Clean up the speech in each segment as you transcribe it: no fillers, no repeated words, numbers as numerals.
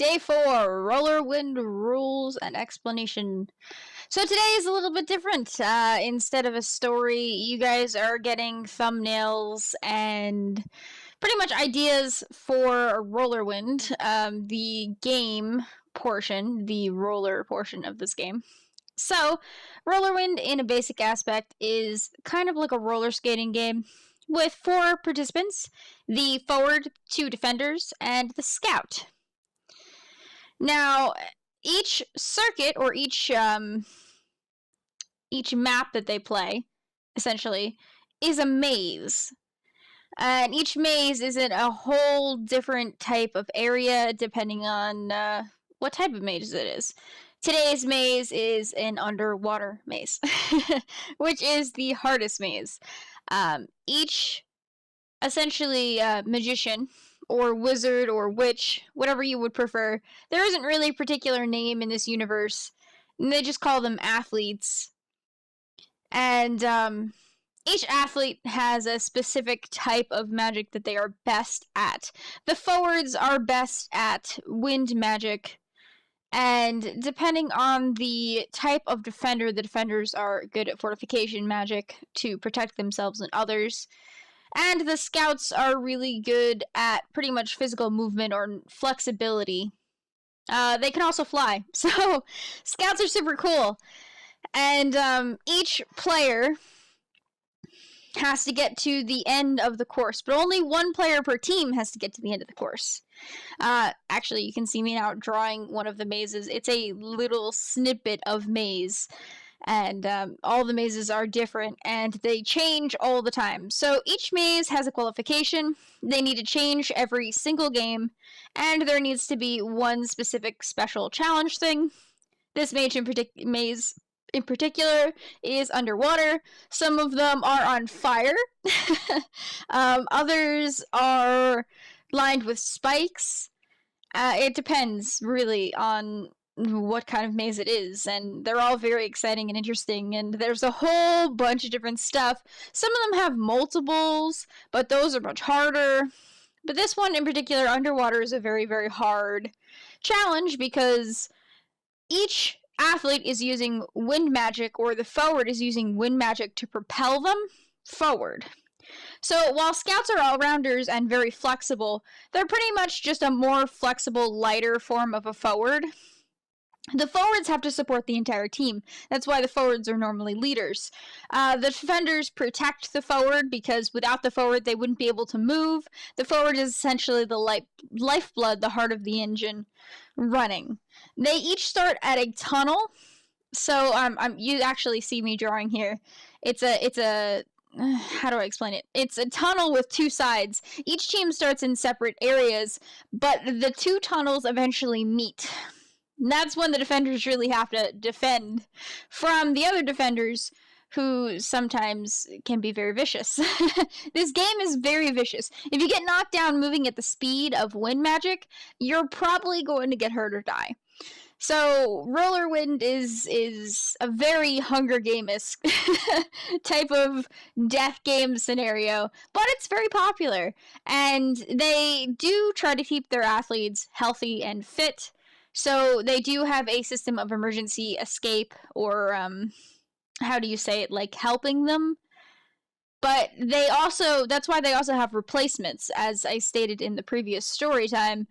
Day 4, Roller Wind Rules and Explanation. So today is a little bit different. Instead of a story, you guys are getting thumbnails and pretty much ideas for Rollerwind, the game portion, the roller portion of this game. So, Rollerwind, in a basic aspect, is kind of like a roller skating game with 4 participants, the forward, 2 defenders, and the scout. Now, each circuit or each map that they play, essentially, is a maze. And each maze is in a whole different type of area depending on what type of maze it is. Today's maze is an underwater maze, which is the hardest maze. Each, essentially, magician or wizard or witch, whatever you would prefer. There isn't really a particular name in this universe. And they just call them athletes. And each athlete has a specific type of magic that they are best at. The forwards are best at wind magic. And depending on the type of defender, the defenders are good at fortification magic to protect themselves and others. And the scouts are really good at pretty much physical movement or flexibility. They can also fly. So, scouts are super cool. And each player has to get to the end of the course. But only one player per team has to get to the end of the course. Actually, you can see me now drawing one of the mazes. It's a little snippet of maze. And all the mazes are different, and they change all the time. So each maze has a qualification. They need to change every single game, and there needs to be one specific special challenge thing. This maze in particular is underwater. Some of them are on fire. Others are lined with spikes. It depends, really, on what kind of maze it is, and they're all very exciting and interesting, and there's a whole bunch of different stuff. Some of them have multiples, but those are much harder. But this one in particular, underwater, is a very, very hard challenge because each athlete is using wind magic, or the forward is using wind magic to propel them forward. So while scouts are all-rounders and very flexible, they're pretty much just a more flexible, lighter form of a forward. The forwards have to support the entire team. That's why the forwards are normally leaders. The defenders protect the forward because without the forward, they wouldn't be able to move. The forward is essentially the lifeblood, the heart of the engine, running. They each start at a tunnel. So you actually see me drawing here. It's a how do I explain it? It's a tunnel with 2 sides. Each team starts in separate areas, but the 2 tunnels eventually meet. And that's when the defenders really have to defend from the other defenders who sometimes can be very vicious. This game is very vicious. If you get knocked down moving at the speed of wind magic, you're probably going to get hurt or die. So, Rollerwind is a very Hunger Game-esque type of death game scenario, but it's very popular. And they do try to keep their athletes healthy and fit. So they do have a system of emergency escape, or how do you say it, like helping them. But that's why they also have replacements, as I stated in the previous story time.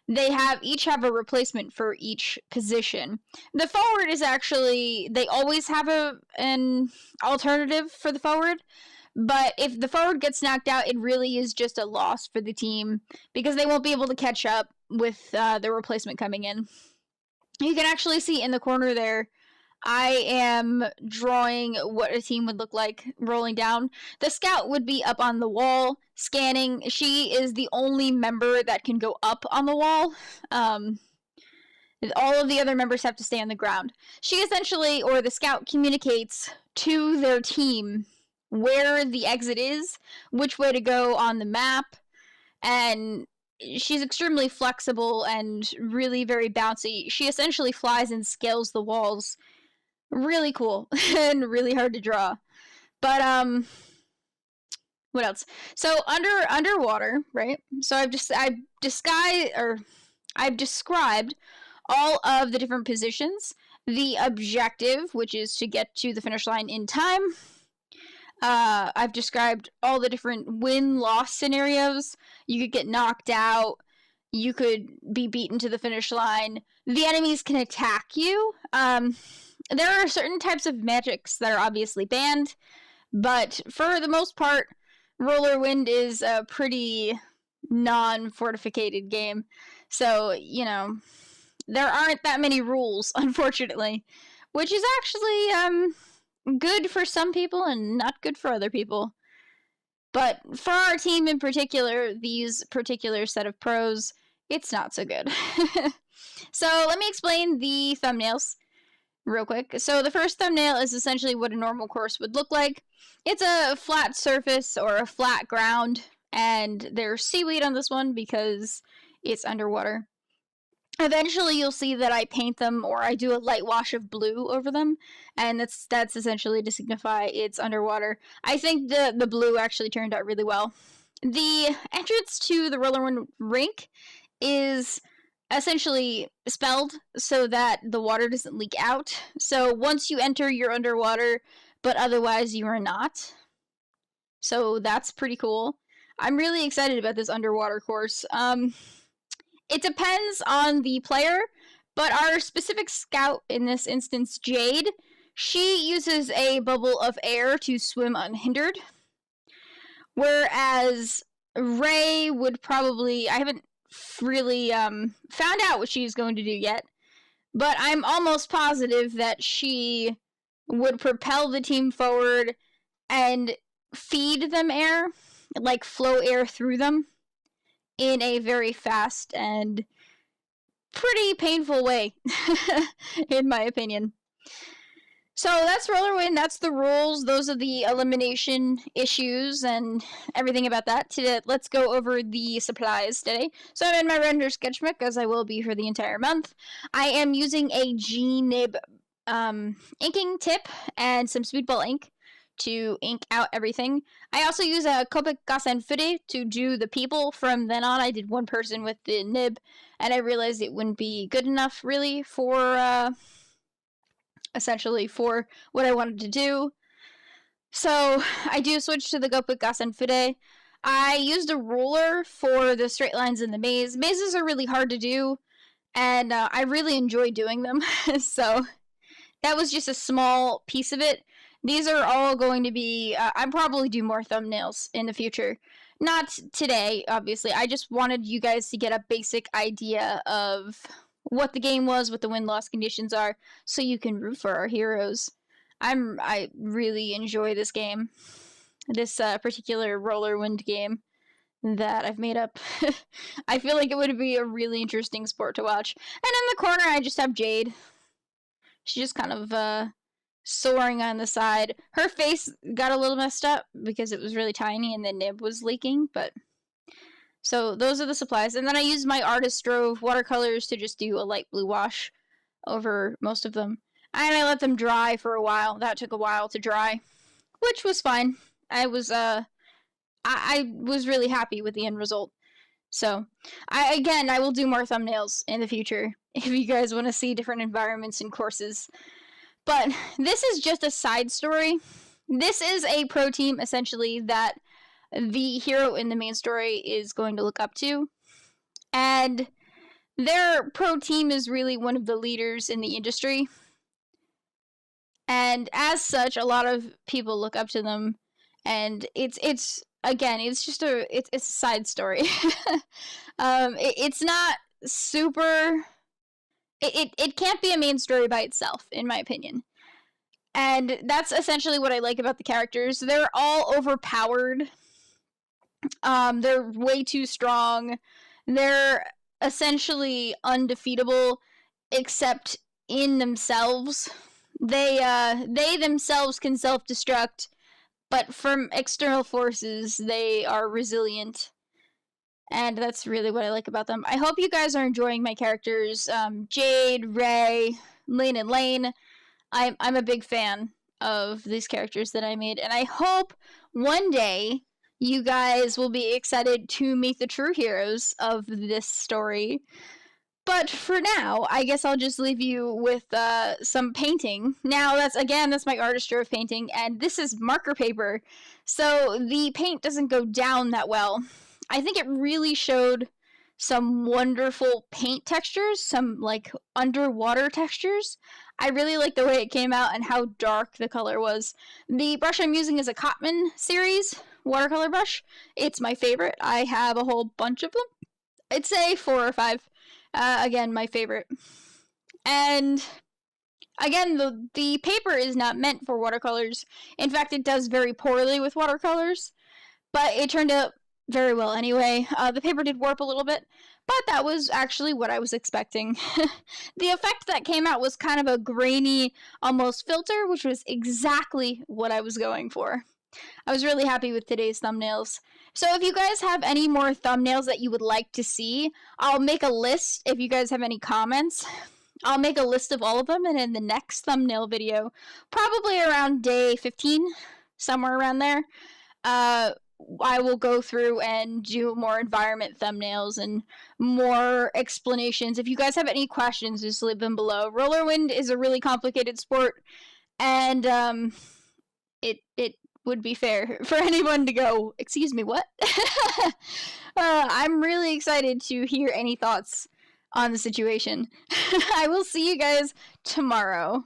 They each have a replacement for each position. The forward is actually, they always have an alternative for the forward. But if the forward gets knocked out, it really is just a loss for the team because they won't be able to catch up with the replacement coming in. You can actually see in the corner there, I am drawing what a team would look like rolling down. The scout would be up on the wall, scanning. She is the only member that can go up on the wall. All of the other members have to stay on the ground. She essentially, or the scout, communicates to their team where the exit is, which way to go on the map, and she's extremely flexible and really very bouncy. She essentially flies and scales the walls. Really cool and really hard to draw. But what else? So underwater, right? So I've disguised, or I've described all of the different positions, the objective, which is to get to the finish line in time. I've described all the different win-loss scenarios. You could get knocked out. You could be beaten to the finish line. The enemies can attack you. There are certain types of magics that are obviously banned, but for the most part, Rollerwind is a pretty non-fortificated game. So, you know, there aren't that many rules, unfortunately, which is actually good for some people and not good for other people. But for our team in particular, these particular set of pros, it's not so good. So let me explain the thumbnails real quick. So the first thumbnail is essentially what a normal course would look like. It's a flat surface or a flat ground, and there's seaweed on this one because it's underwater. Eventually you'll see that I paint them, or I do a light wash of blue over them, and that's essentially to signify it's underwater. I think the blue actually turned out really well. The entrance to the Rollerwind rink is essentially spelled so that the water doesn't leak out. So once you enter, you're underwater, but otherwise you are not. So that's pretty cool. I'm really excited about this underwater course. It depends on the player, but our specific scout in this instance, Jade, she uses a bubble of air to swim unhindered. Whereas Ray would probably, I haven't really found out what she's going to do yet, but I'm almost positive that she would propel the team forward and feed them air, like flow air through them in a very fast and pretty painful way, in my opinion. So that's Rollerwind, that's the rules, those are the elimination issues and everything about that. Today, let's go over the supplies today. So I'm in my render sketchbook, as I will be for the entire month. I am using a G-nib inking tip and some speedball ink to ink out everything. I also use a Copic Gassen Fude to do the people. From then on, I did one person with the nib, and I realized it wouldn't be good enough, really, for essentially for what I wanted to do. So I do switch to the Copic Gassen Fude. I used a ruler for the straight lines in the maze. Mazes are really hard to do, and I really enjoy doing them. So that was just a small piece of it. These are all going to be, I'll probably do more thumbnails in the future. Not today, obviously. I just wanted you guys to get a basic idea of what the game was, what the win-loss conditions are, so you can root for our heroes. I really enjoy this game. This particular Rollerwind game that I've made up. I feel like it would be a really interesting sport to watch. And in the corner, I just have Jade. She's just kind of soaring on the side. Her face got a little messed up because it was really tiny and the nib was leaking, but so those are the supplies. And then I used my Artist Drove watercolors to just do a light blue wash over most of them. And I let them dry for a while. That took a while to dry, which was fine. I was really happy with the end result. So, I will do more thumbnails in the future if you guys want to see different environments and courses. But this is just a side story. This is a pro team, essentially, that the hero in the main story is going to look up to. And their pro team is really one of the leaders in the industry. And as such, a lot of people look up to them. And it's just it's a side story. It's not super... It can't be a main story by itself, in my opinion. And that's essentially what I like about the characters. They're all overpowered. They're way too strong. They're essentially undefeatable, except in themselves. They themselves can self-destruct, but from external forces, they are resilient. And that's really what I like about them. I hope you guys are enjoying my characters. Jade, Ray, Lane, and Lane. I'm a big fan of these characters that I made. And I hope one day you guys will be excited to meet the true heroes of this story. But for now, I guess I'll just leave you with some painting. Now, that's my artistry of painting, and this is marker paper, so the paint doesn't go down that well. I think it really showed some wonderful paint textures, some like underwater textures. I really like the way it came out and how dark the color was. The brush I'm using is a Cotman series watercolor brush. It's my favorite. I have a whole bunch of them. I'd say 4 or 5. Again, my favorite. And again, the paper is not meant for watercolors. In fact, it does very poorly with watercolors, but it turned out very well anyway. The paper did warp a little bit, but that was actually what I was expecting. The effect that came out was kind of a grainy, almost filter, which was exactly what I was going for. I was really happy with today's thumbnails. So if you guys have any more thumbnails that you would like to see, I'll make a list. If you guys have any comments, I'll make a list of all of them, and in the next thumbnail video, probably around day 15, somewhere around there, I will go through and do more environment thumbnails and more explanations. If you guys have any questions, just leave them below. Rollerwind is a really complicated sport, and it would be fair for anyone to go, excuse me, what? I'm really excited to hear any thoughts on the situation. I will see you guys tomorrow.